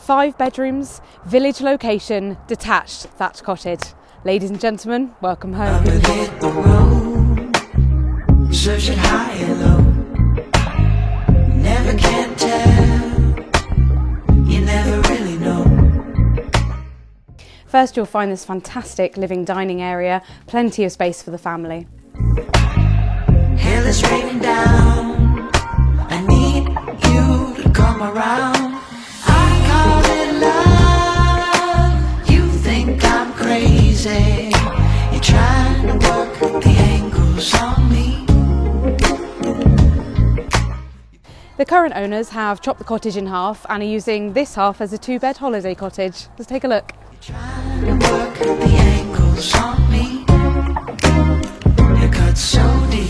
5 bedrooms, village location, detached thatched cottage. Ladies and gentlemen, welcome home. Up and hit the road, search it high and low. Never can tell, you never really know. First, you'll find this fantastic living dining area, plenty of space for the family. Hell is raining down, I need you to come around. I call it love, you think I'm crazy. You're trying to work the angles on me. The current owners have chopped the cottage in half and are using this half as a 2-bed holiday cottage. Let's take a look. Trying to work the angles on me. You cut so deep.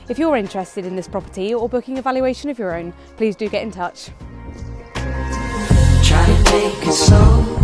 If you're interested in this property or booking a valuation of your own, please do get in touch. Try to take it slow.